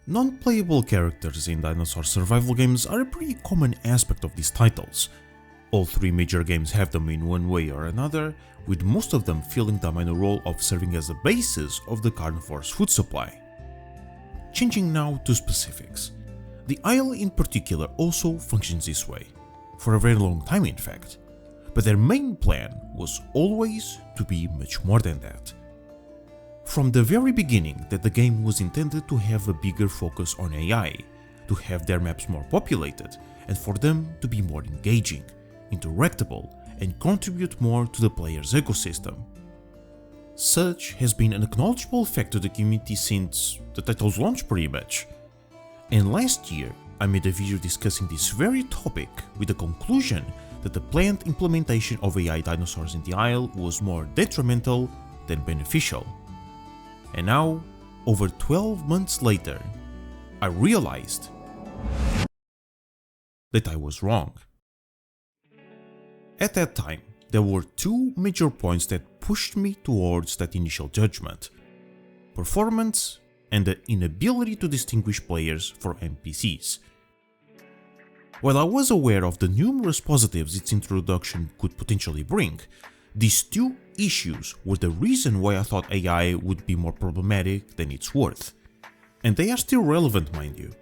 Non-playable characters in dinosaur survival games are a pretty common aspect of these titles. All three major games have them in one way or another, with most of them filling the minor role of serving as the basis of the carnivore's food supply. Changing now to specifics. The Isle in particular also functions this way, for a very long time in fact, but their main plan was always to be much more than that. From the very beginning that the game was intended to have a bigger focus on AI, to have their maps more populated, and for them to be more engaging, interactable, and contribute more to the player's ecosystem. Such has been an acknowledgeable effect to the community since the title's launch pretty much. And last year I made a video discussing this very topic with the conclusion that the planned implementation of AI dinosaurs in the Isle was more detrimental than beneficial. And now, over 12 months later, I realized that I was wrong. At that time, there were two major points that pushed me towards that initial judgment: performance and the inability to distinguish players from NPCs. While I was aware of the numerous positives its introduction could potentially bring, these two issues were the reason why I thought AI would be more problematic than it's worth. And they are still relevant, mind you.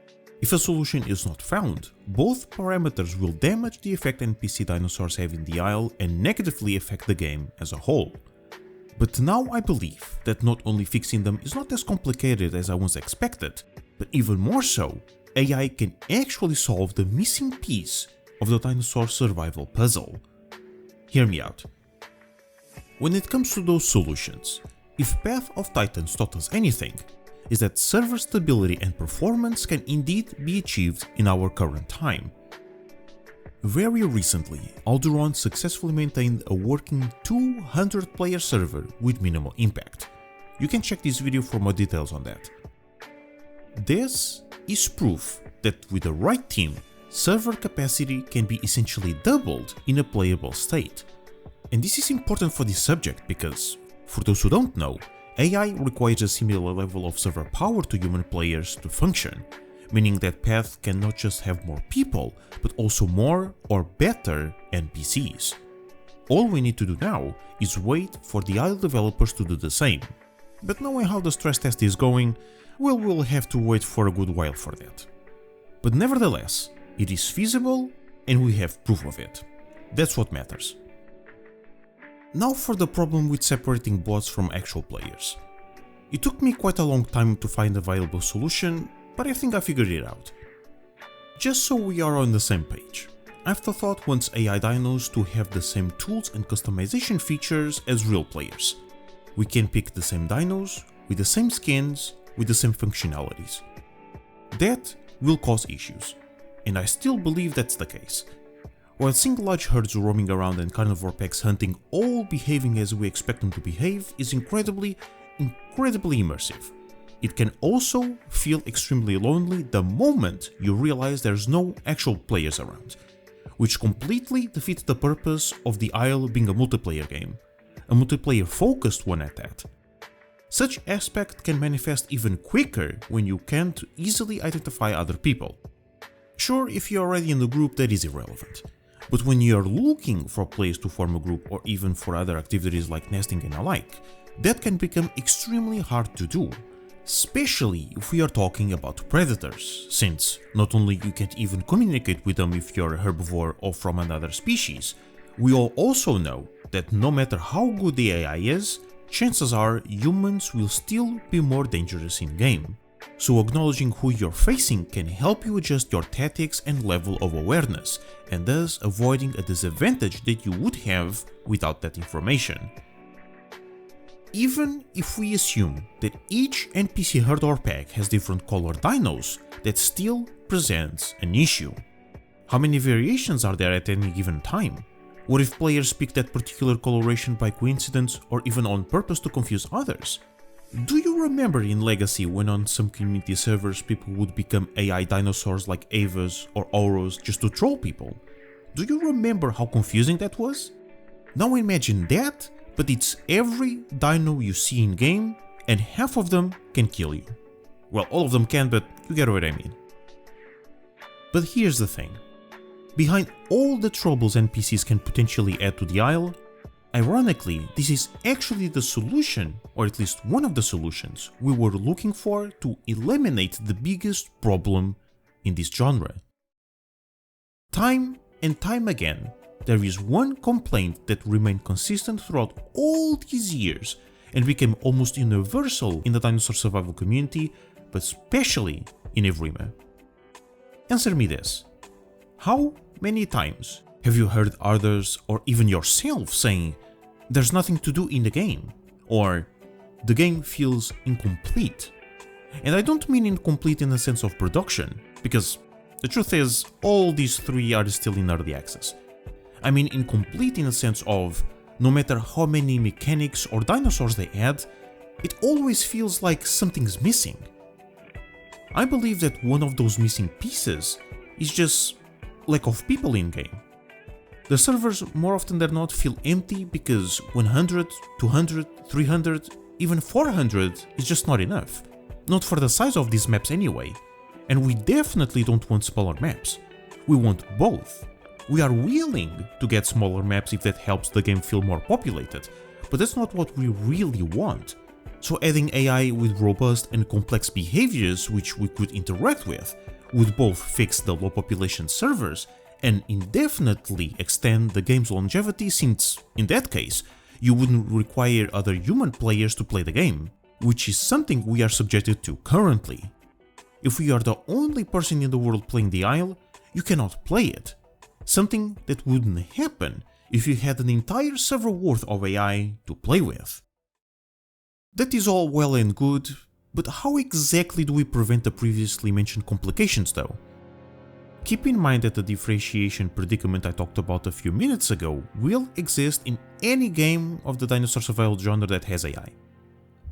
If a solution is not found, both parameters will damage the effect NPC dinosaurs have in the Isle and negatively affect the game as a whole. But now I believe that not only fixing them is not as complicated as I once expected, but even more so, AI can actually solve the missing piece of the dinosaur survival puzzle. Hear me out. When it comes to those solutions, if Path of Titans taught us anything, is that server stability and performance can indeed be achieved in our current time. Very recently, Alduron successfully maintained a working 200-player server with minimal impact. You can check this video for more details on that. This is proof that with the right team, server capacity can be essentially doubled in a playable state. And this is important for this subject because, for those who don't know, AI requires a similar level of server power to human players to function, meaning that Path can not just have more people, but also more or better NPCs. All we need to do now is wait for the Isle developers to do the same. But knowing how the stress test is going, well, we'll have to wait for a good while for that. But nevertheless, it is feasible and we have proof of it. That's what matters. Now for the problem with separating bots from actual players. It took me quite a long time to find a viable solution, but I think I figured it out. Just so we are on the same page, Afterthought wants AI dinos to have the same tools and customization features as real players. We can pick the same dinos, with the same skins, with the same functionalities. That will cause issues, and I still believe that's the case. While seeing large herds roaming around and carnivore packs hunting all behaving as we expect them to behave is incredibly immersive, it can also feel extremely lonely the moment you realize there's no actual players around, which completely defeats the purpose of the Isle being a multiplayer game, a multiplayer focused one at that. Such aspect can manifest even quicker when you can't easily identify other people. Sure, if you're already in the group that is irrelevant. But when you're looking for players to form a group or even for other activities like nesting and alike, that can become extremely hard to do, especially if we are talking about predators, since not only you can't even communicate with them if you're a herbivore or from another species, we all also know that no matter how good the AI is, chances are humans will still be more dangerous in-game. So acknowledging who you're facing can help you adjust your tactics and level of awareness, and thus avoiding a disadvantage that you would have without that information. Even if we assume that each NPC herd or pack has different colored dinos, that still presents an issue. How many variations are there at any given time? What if players pick that particular coloration by coincidence or even on purpose to confuse others? Do you remember in Legacy when on some community servers people would become AI dinosaurs like Avas or Auros just to troll people? Do you remember how confusing that was? Now imagine that, but it's every dino you see in game and half of them can kill you. Well, all of them can, but you get what I mean. But here's the thing. Behind all the troubles NPCs can potentially add to the Isle, ironically, this is actually the solution, or at least one of the solutions, we were looking for to eliminate the biggest problem in this genre. Time and time again, there is one complaint that remained consistent throughout all these years and became almost universal in the dinosaur survival community, but especially in Evrima. Answer me this. How many times have you heard others or even yourself saying, "There's nothing to do in the game," or "The game feels incomplete"? And I don't mean incomplete in the sense of production, because the truth is, all these three are still in early access. I mean incomplete in the sense of, no matter how many mechanics or dinosaurs they add, it always feels like something's missing. I believe that one of those missing pieces is just lack of people in-game. The servers more often than not feel empty because 100, 200, 300, even 400 is just not enough. Not for the size of these maps anyway. And we definitely don't want smaller maps. We want both. We are willing to get smaller maps if that helps the game feel more populated, but that's not what we really want. So adding AI with robust and complex behaviors which we could interact with would both fix the low population servers and indefinitely extend the game's longevity, since, in that case, you wouldn't require other human players to play the game, which is something we are subjected to currently. If we are the only person in the world playing the Isle, you cannot play it. Something that wouldn't happen if you had an entire server worth of AI to play with. That is all well and good, but how exactly do we prevent the previously mentioned complications though? Keep in mind that the differentiation predicament I talked about a few minutes ago will exist in any game of the dinosaur survival genre that has AI.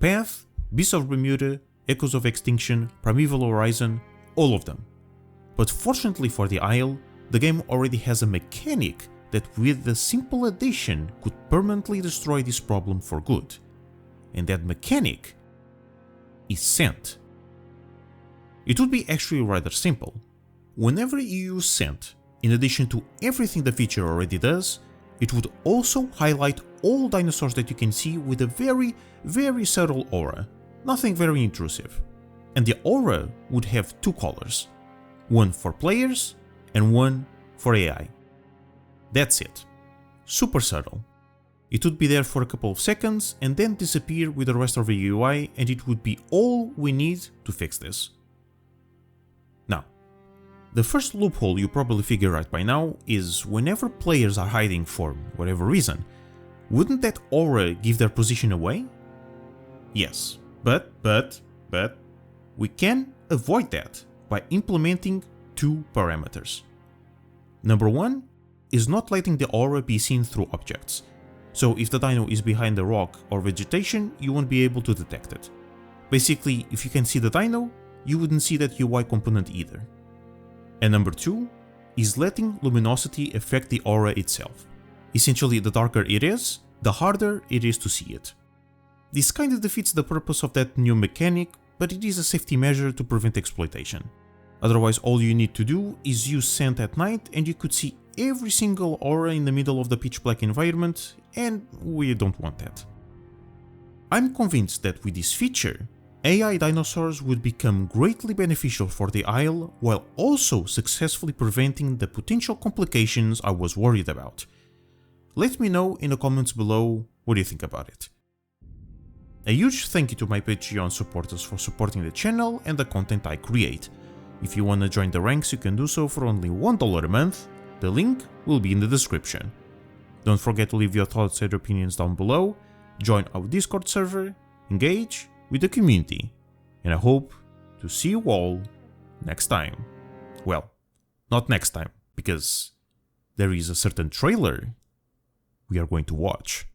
Path, Beasts of Bermuda, Echoes of Extinction, Primeval Horizon, all of them. But fortunately for the Isle, the game already has a mechanic that with a simple addition could permanently destroy this problem for good. And that mechanic is scent. It would be actually rather simple. Whenever you use scent, in addition to everything the feature already does, it would also highlight all dinosaurs that you can see with a very subtle aura, nothing very intrusive. And the aura would have two colors, one for players and one for AI. That's it. Super subtle. It would be there for a couple of seconds and then disappear with the rest of the UI, and it would be all we need to fix this. Now, the first loophole you probably figure out by now is whenever players are hiding for whatever reason, wouldn't that aura give their position away? Yes, but we can avoid that by implementing two parameters. Number one is not letting the aura be seen through objects. So if the dino is behind a rock or vegetation, you won't be able to detect it. Basically, if you can see the dino, you wouldn't see that UI component either. And number two is letting luminosity affect the aura itself. Essentially, the darker it is, the harder it is to see it. This kinda defeats the purpose of that new mechanic, but it is a safety measure to prevent exploitation. Otherwise, all you need to do is use scent at night and you could see every single aura in the middle of the pitch black environment, and we don't want that. I'm convinced that with this feature, AI dinosaurs would become greatly beneficial for the Isle while also successfully preventing the potential complications I was worried about. Let me know in the comments below what you think about it. A huge thank you to my Patreon supporters for supporting the channel and the content I create. If you wanna join the ranks, you can do so for only $1 a month. The link will be in the description. Don't forget to leave your thoughts and opinions down below, join our Discord server, engage with the community, and I hope to see you all next time. Well, not next time, because there is a certain trailer we are going to watch.